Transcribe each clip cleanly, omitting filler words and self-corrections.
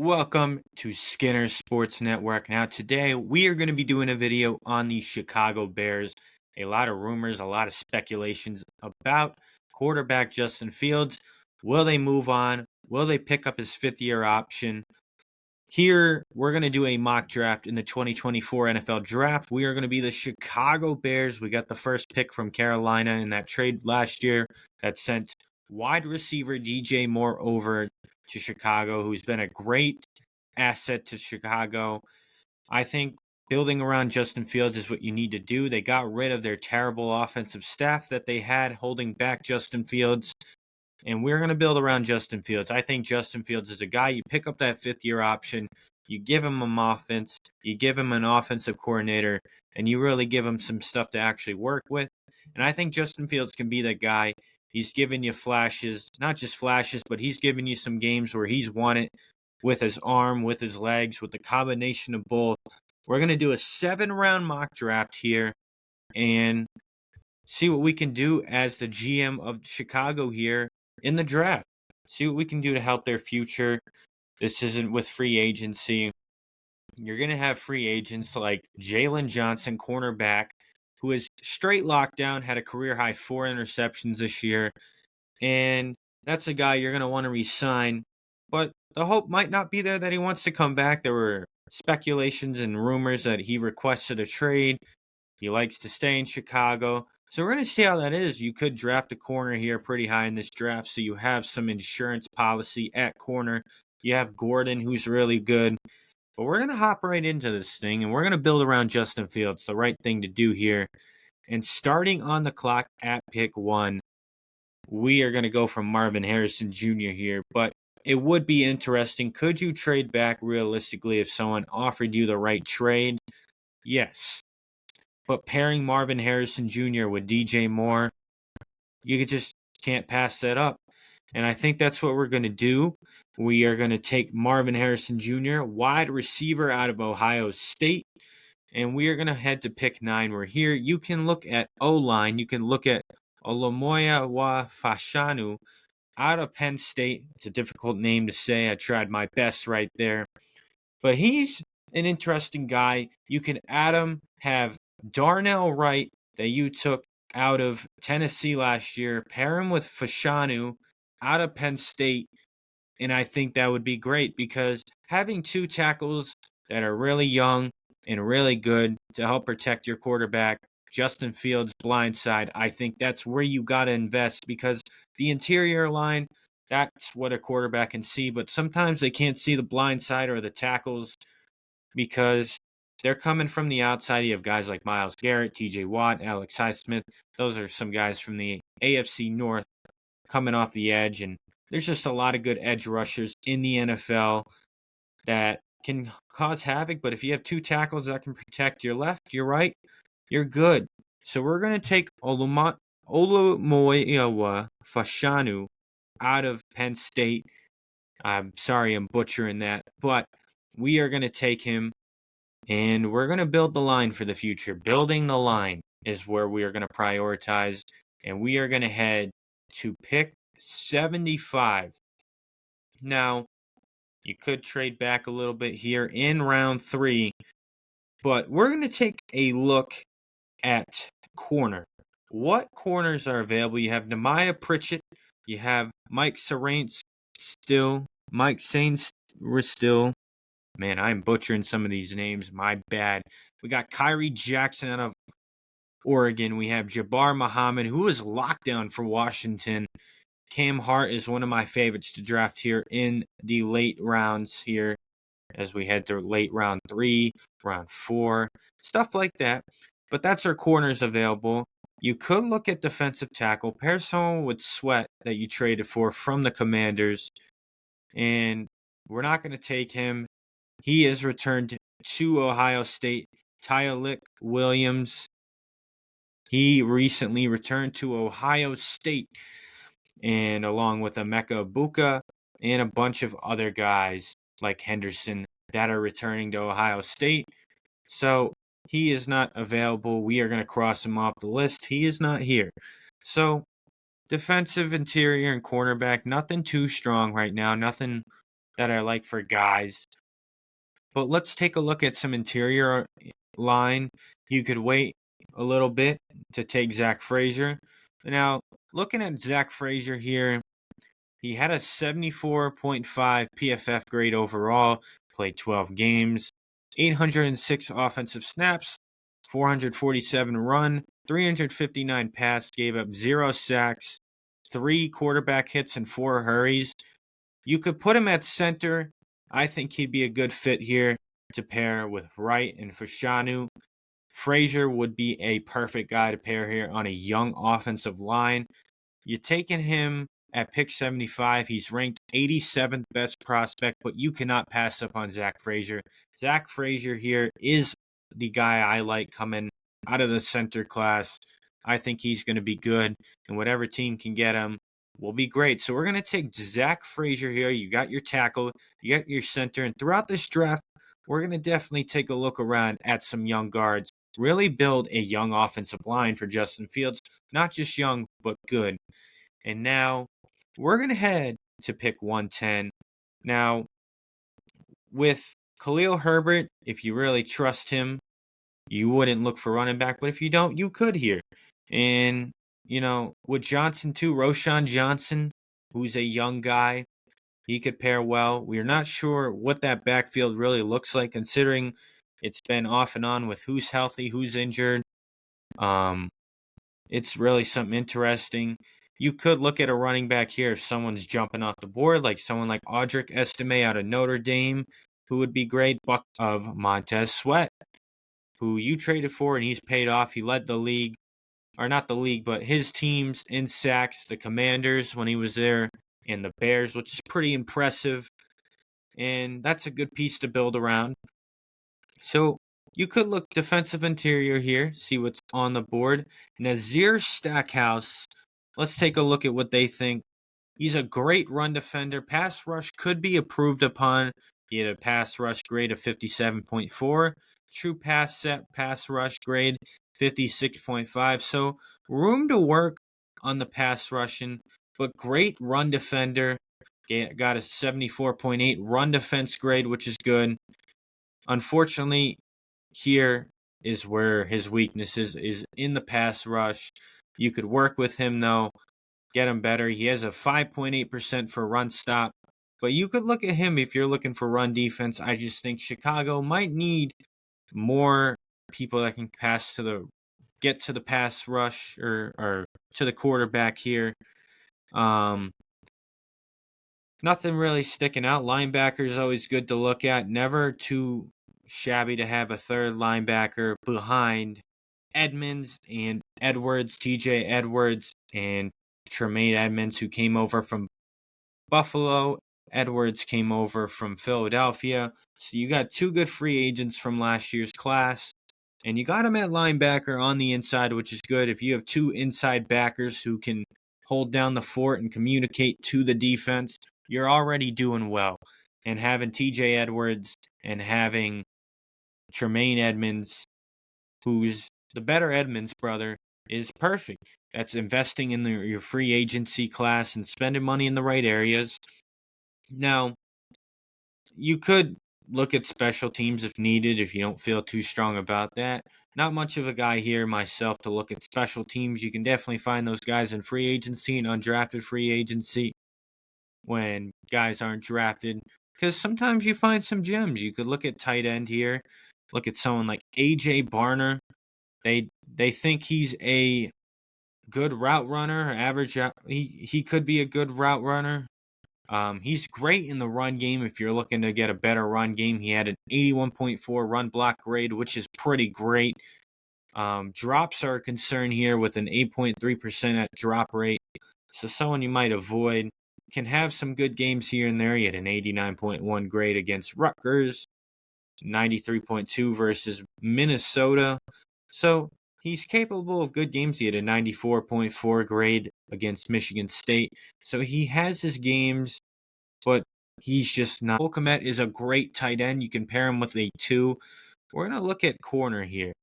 Welcome to Skinner Sports Network. Now, today we are going to be doing a video on the Chicago Bears. A lot of rumors, a lot of speculations about quarterback Justin Fields. Will they move on? Will they pick up his fifth-year option? Here, we're going to do a mock draft in the 2024 NFL Draft. We are going to be the Chicago Bears. We got the first pick from Carolina in that trade last year that sent wide receiver DJ Moore over to Chicago, who's been a great asset to Chicago. I think building around Justin Fields is what you need to do. They got rid of their terrible offensive staff that they had holding back Justin Fields, and we're going to build around Justin Fields. I think Justin Fields is a guy, you pick up that fifth-year option, you give him an offense, you give him an offensive coordinator, and you really give him some stuff to actually work with. And I think Justin Fields can be that guy. He's giving you flashes, not just flashes, but he's giving you some games where he's won it with his arm, with his legs, with the combination of both. We're going to do a 7-round mock draft here and see what we can do as the GM of Chicago here in the draft. See what we can do to help their future. This isn't with free agency. You're going to have free agents like Jalen Johnson, cornerback, who is straight lockdown, had a career high 4 interceptions this year. And that's a guy you're going to want to re-sign. But the hope might not be there that he wants to come back. There were speculations and rumors that he requested a trade. He likes to stay in Chicago. So we're going to see how that is. You could draft a corner here pretty high in this draft, so you have some insurance policy at corner. You have Gordon, who's really good. But we're going to hop right into this thing, and we're going to build around Justin Fields, the right thing to do here. And starting on the clock at pick 1, we are going to go from Marvin Harrison Jr. here. But it would be interesting. Could you trade back realistically if someone offered you the right trade? Yes. But pairing Marvin Harrison Jr. with DJ Moore, you just can't pass that up. And I think that's what we're going to do. We are going to take Marvin Harrison Jr., wide receiver out of Ohio State, and we are going to head to pick 9. We're here. You can look at O-line. You can look at Olomoya Fashanu out of Penn State. It's a difficult name to say. I tried my best right there. But he's an interesting guy. You can add him, have Darnell Wright that you took out of Tennessee last year, pair him with Fashanu out of Penn State, and I think that would be great because having 2 tackles that are really young and really good to help protect your quarterback, Justin Fields' blind side, I think that's where you got to invest because the interior line, that's what a quarterback can see, but sometimes they can't see the blind side or the tackles because they're coming from the outside. You have guys like Myles Garrett, TJ Watt, Alex Highsmith. Those are some guys from the AFC North coming off the edge, and there's just a lot of good edge rushers in the NFL that can cause havoc. But if you have 2 tackles that can protect your left, your right, you're good. So we're going to take Olumoya Fashanu out of Penn State. I'm sorry I'm butchering that, but we are going to take him, and we're going to build the line for the future. Building the line is where we are going to prioritize, and we are going to head to pick 75. Now, you could trade back a little bit here in round 3, but we're going to take a look at corner. What corners are available? You have Nehemiah Pritchett, you have Mike Saints still, Man, I'm butchering some of these names. My bad. We got Kyrie Jackson out of Oregon. We have Jabbar Muhammad, who is locked down for Washington. Cam Hart is one of my favorites to draft here in the late rounds here as we head to late round 3, round 4, stuff like that. But that's our corners available. You could look at defensive tackle, pair someone with Sweat that you traded for from the Commanders, and we're not going to take him. He is returned to Ohio State. Tyalik Williams, he recently returned to Ohio State, and along with Emeka Buka and a bunch of other guys like Henderson that are returning to Ohio State. So he is not available. We are going to cross him off the list. He is not here. So defensive, interior, and cornerback, nothing too strong right now. Nothing that I like for guys. But let's take a look at some interior line. You could wait a little bit to take Zach Frazier. Now, looking at Zach Frazier here, he had a 74.5 PFF grade overall, played 12 games, 806 offensive snaps, 447 run, 359 pass, gave up 0 sacks, 3 quarterback hits, and 4 hurries. You could put him at center. I think he'd be a good fit here to pair with Wright and Fashanu. Frazier would be a perfect guy to pair here on a young offensive line. You're taking him at pick 75. He's ranked 87th best prospect, but you cannot pass up on Zach Frazier. Zach Frazier here is the guy I like coming out of the center class. I think he's going to be good, and whatever team can get him will be great. So we're going to take Zach Frazier here. You got your tackle, you got your center, and throughout this draft, we're going to definitely take a look around at some young guards. Really build a young offensive line for Justin Fields. Not just young, but good. And now we're going to head to pick 110. Now, with Khalil Herbert, if you really trust him, you wouldn't look for running back. But if you don't, you could here. And, with Johnson too, Roshan Johnson, who's a young guy, he could pair well. We're not sure what that backfield really looks like, considering it's been off and on with who's healthy, who's injured. It's really something interesting. You could look at a running back here if someone's jumping off the board, like someone like Audric Estime out of Notre Dame, who would be great. Buck of Montez Sweat, who you traded for, and he's paid off. He led the league, or not the league, but his teams in sacks, the Commanders when he was there, and the Bears, which is pretty impressive. And that's a good piece to build around. So you could look defensive interior here, see what's on the board. Nazir Stackhouse, let's take a look at what they think. He's a great run defender. Pass rush could be improved upon. He had a pass rush grade of 57.4. True pass rush grade 56.5. So room to work on the pass rushing, but great run defender. Got a 74.8 run defense grade, which is good. Unfortunately, here is where his weakness is in the pass rush. You could work with him, though, get him better. He has a 5.8% for run stop, but you could look at him if you're looking for run defense. I just think Chicago might need more people that can get to the pass rush or to the quarterback here. Nothing really sticking out. Linebacker is always good to look at. Never too shabby to have a third linebacker behind Edmonds and Edwards, TJ Edwards and Tremaine Edmonds, who came over from Buffalo. Edwards came over from Philadelphia. So you got 2 good free agents from last year's class. And you got him at linebacker on the inside, which is good. If you have 2 inside backers who can hold down the fort and communicate to the defense, you're already doing well. And having TJ Edwards and having Tremaine Edmonds, who's the better Edmonds brother, is perfect. That's investing in your free agency class and spending money in the right areas. Now, you could look at special teams if needed, if you don't feel too strong about that. Not much of a guy here myself to look at special teams. You can definitely find those guys in free agency and undrafted free agency when guys aren't drafted, because sometimes you find some gems. You could look at tight end here. Look at someone like AJ Barner. They think he's a good route runner, average. He could be a good route runner. He's great in the run game. If you're looking to get a better run game, he had an 81.4 run block grade, which is pretty great. Drops are a concern here with an 8.3% at drop rate. So someone you might avoid. Can have some good games here and there. He had an 89.1 grade against Rutgers, 93.2 versus Minnesota. So he's capable of good games. He had a 94.4 grade against Michigan State. So he has his games, but he's just not. Cole Kmet is a great tight end. You can pair him with a 2. We're going to look at corner here.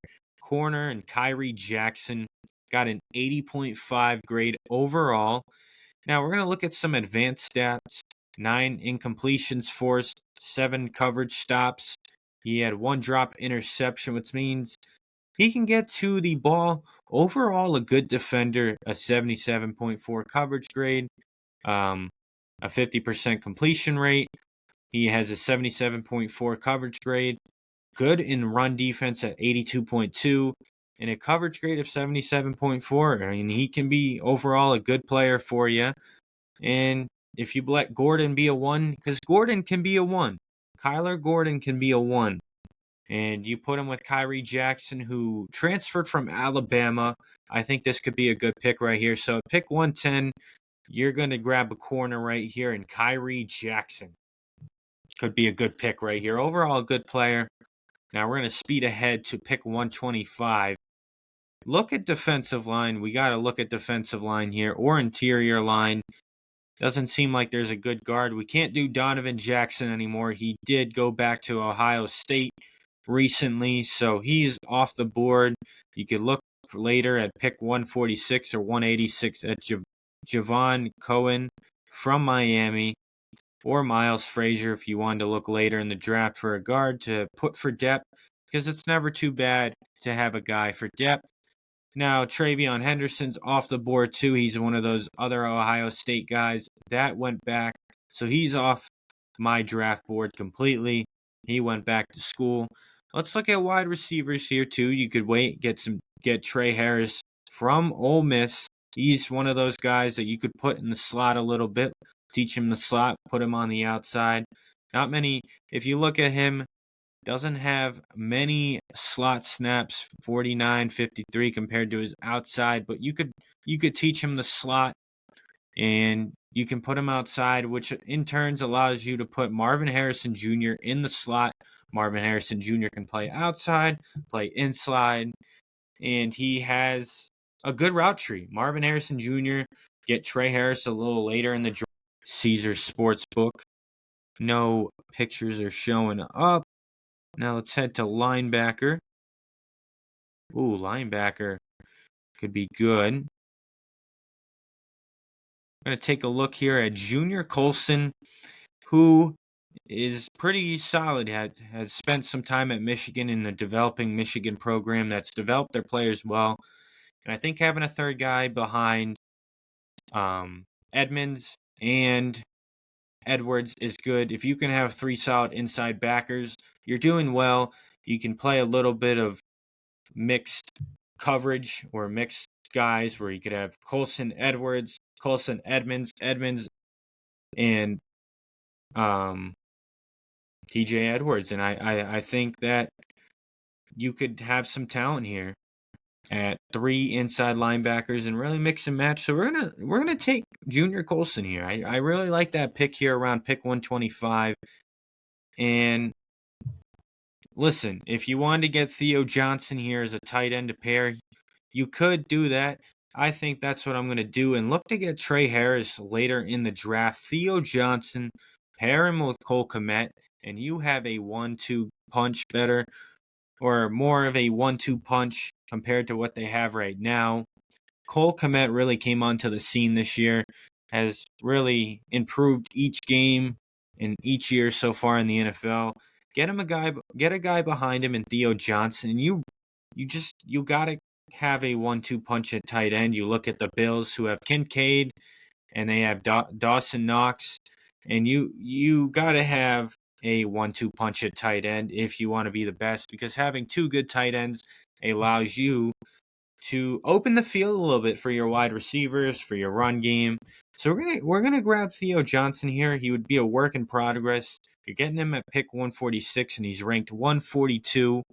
Corner and Kyrie Jackson got an 80.5 grade overall. Now we're going to look at some advanced stats 9 incompletions forced, 7 coverage stops. He had 1 drop interception, which means he can get to the ball. Overall, a good defender, a 77.4 coverage grade, um, a 50% completion rate. He has a 77.4 coverage grade, good in run defense at 82.2, and a coverage grade of 77.4. I mean, he can be overall a good player for you. And if you let Gordon be a 1, because Gordon can be a 1, Kyler Gordon can be a 1. And you put him with Kyrie Jackson, who transferred from Alabama. I think this could be a good pick right here. So pick 110, you're going to grab a corner right here, and Kyrie Jackson could be a good pick right here. Overall, a good player. Now we're going to speed ahead to pick 125. Look at defensive line. We got to look at defensive line here, or interior line. Doesn't seem like there's a good guard. We can't do Donovan Jackson anymore. He did go back to Ohio State recently, so he's off the board. You could look for later at pick 146 or 186 at Javon Cohen from Miami, or Miles Frazier if you wanted to look later in the draft for a guard to put for depth, because it's never too bad to have a guy for depth. Now, Travion Henderson's off the board too. He's one of those other Ohio State guys that went back. So he's off my draft board completely. He went back to school. Let's look at wide receivers here too. You could get Trey Harris from Ole Miss. He's one of those guys that you could put in the slot a little bit, teach him the slot, put him on the outside. Not many. If you look at him, doesn't have many slot snaps, 49, 53 compared to his outside, but you could teach him the slot, and you can put him outside, which in turns allows you to put Marvin Harrison Jr. in the slot. Marvin Harrison Jr. can play outside, play inside, and he has a good route tree. Marvin Harrison Jr. Get Trey Harris a little later in the draft. Caesar Sportsbook. No pictures are showing up. Now let's head to linebacker. Ooh, linebacker could be good. I'm going to take a look here at Junior Colson, who is pretty solid. Has spent some time at Michigan in the developing Michigan program that's developed their players well. And I think having a third guy behind Edmonds and Edwards is good. If you can have 3 solid inside backers, you're doing well. You can play a little bit of mixed coverage or mixed guys where you could have Colson Edwards, Colson Edmonds, and TJ Edwards. And I think that you could have some talent here at 3 inside linebackers and really mix and match. So we're gonna take Junior Colson here. I really like that pick here around pick 125. And listen, if you wanted to get Theo Johnson here as a tight end to pair, you could do that. I think that's what I'm going to do, and look to get Trey Harris later in the draft. Theo Johnson, pair him with Cole Kmet, and you have a 1-2 punch better, or more of a 1-2 punch compared to what they have right now. Cole Kmet really came onto the scene this year, has really improved each game and each year so far in the NFL. Get a guy behind him in Theo Johnson. You gotta have a 1-2 punch at tight end. You look at the Bills, who have Kincaid, and they have Dawson Knox, and you gotta have a 1-2 punch at tight end if you want to be the best, because having 2 good tight ends allows you to open the field a little bit for your wide receivers, for your run game. So we're gonna grab Theo Johnson here. He would be a work in progress. You're getting him at pick 146, and he's ranked 142.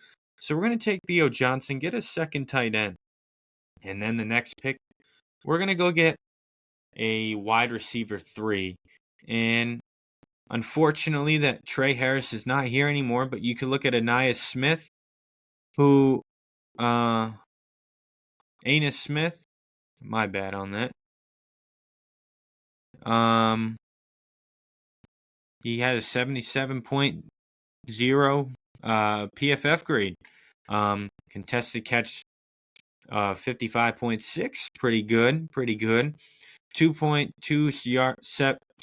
So we're gonna take Theo Johnson, get a second tight end, and then the next pick, we're gonna go get a wide receiver 3. And unfortunately, that Trey Harris is not here anymore. But you could look at Ainias Smith, who Ainias Smith. My bad on that. He had a 77.0 PFF grade. Contested catch 55.6, pretty good. 2.2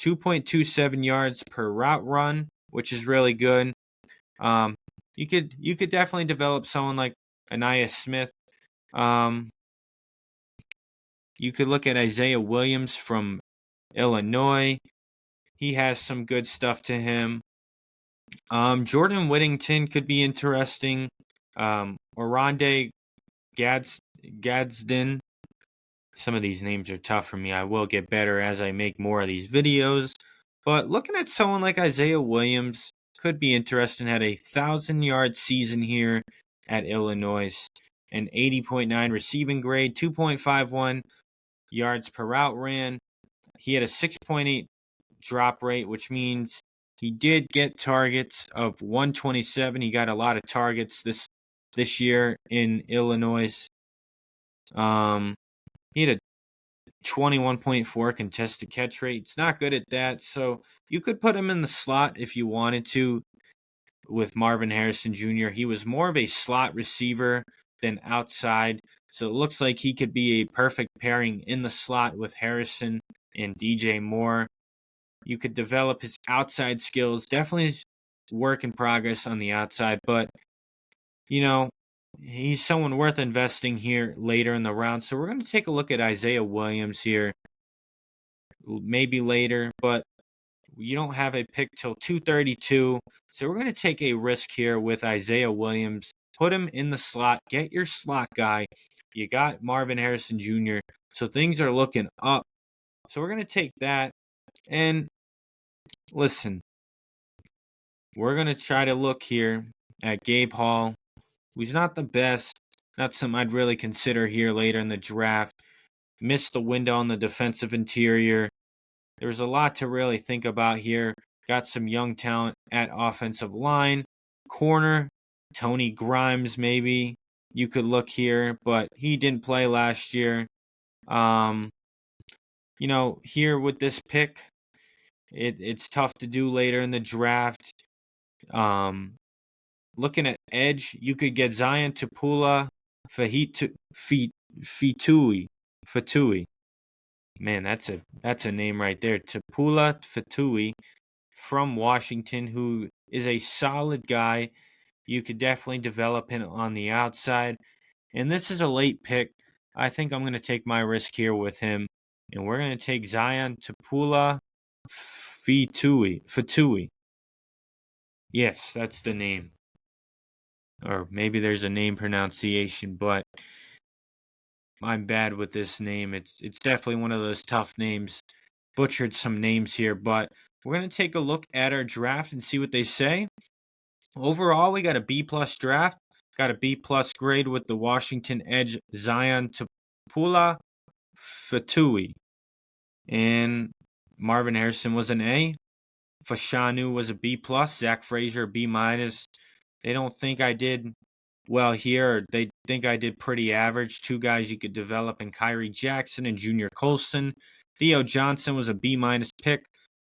2.27 yards per route run, which is really good. Um, you could definitely develop someone like Anaya Smith. Um, you could look at Isaiah Williams from Illinois. He has some good stuff to him. Jordan Whittington could be interesting. Oronde Gadsden. Some of these names are tough for me. I will get better as I make more of these videos. But looking at someone like Isaiah Williams could be interesting. Had a 1,000-yard season here at Illinois, an 80.9 receiving grade, 2.51 yards per route ran. He had a 6.8 drop rate, which means he did get targets of 127. He got a lot of targets this year in Illinois. He had a 21.4 contested catch rate. It's not good at that, so you could put him in the slot if you wanted to with Marvin Harrison Jr. He was more of a slot receiver than outside, so it looks like he could be a perfect pairing in the slot with Harrison and DJ Moore. You could develop his outside skills. Definitely work in progress on the outside, but he's someone worth investing here later in the round. So we're going to take a look at Isaiah Williams here, maybe later, but you don't have a pick till 232. So we're going to take a risk here with Isaiah Williams. Put him in the slot. Get your slot guy. You got Marvin Harrison Jr., so things are looking up. So we're going to take that. And listen, we're going to try to look here at Gabe Hall, who's not the best. Not something I'd really consider here later in the draft. Missed the window on the defensive interior. There's a lot to really think about here. Got some young talent at offensive line. Corner, Tony Grimes maybe. You could look here, but he didn't play last year. Here with this pick, it's tough to do later in the draft. Looking at edge, you could get Zion Tapula Fatui. Man, that's a name right there. Tapula Fatui from Washington, who is a solid guy. You could definitely develop him on the outside. And this is a late pick. I think I'm going to take my risk here with him. And we're going to take Zion Tapula Fatui. Yes, that's the name. Or maybe there's a name pronunciation, but I'm bad with this name. It's definitely one of those tough names. Butchered some names here, but we're going to take a look at our draft and see what they say. Overall, we got a B+ draft. Got a B+ grade with the Washington edge Zion Tapula Fatui. And Marvin Harrison was an A. Fashanu was a B+. Zach Frazier, B-. They don't think I did well here. Or they think I did pretty average. Two guys you could develop in Kyrie Jackson and Junior Colson. Theo Johnson was a B- pick.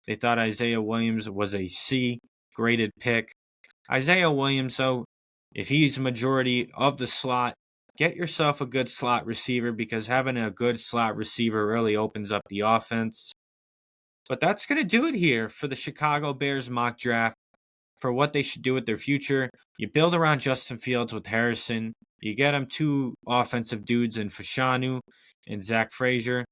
They thought Isaiah Williams was a C graded pick. Isaiah Williams, though, if he's majority of the slot, get yourself a good slot receiver, because having a good slot receiver really opens up the offense. But that's going to do it here for the Chicago Bears mock draft. For what they should do with their future, you build around Justin Fields with Harrison. You get him two offensive dudes in Fashanu and Zach Frazier.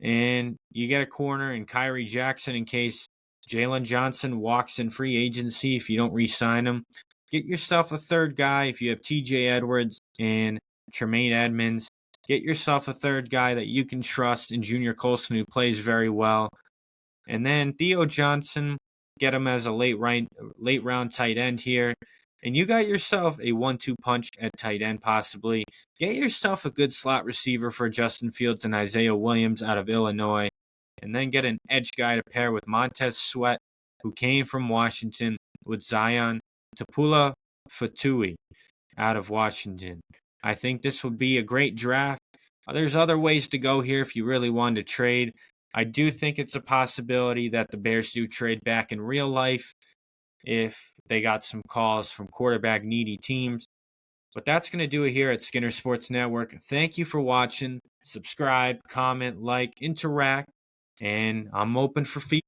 And you get a corner in Kyrie Jackson in case Jalen Johnson walks in free agency if you don't re-sign him. Get yourself a third guy if you have TJ Edwards and Tremaine Edmonds. Get yourself a third guy that you can trust in Junior Colson, who plays very well. And then Theo Johnson, get him as a late round tight end here. And you got yourself a 1-2 punch at tight end possibly. Get yourself a good slot receiver for Justin Fields and Isaiah Williams out of Illinois. And then get an edge guy to pair with Montez Sweat, who came from Washington, with Zion Tapula Fatui out of Washington. I think this would be a great draft. There's other ways to go here if you really wanted to trade. I do think it's a possibility that the Bears do trade back in real life if they got some calls from quarterback needy teams. But that's going to do it here at Skinner Sports Network. Thank you for watching. Subscribe, comment, like, interact, and I'm open for feedback.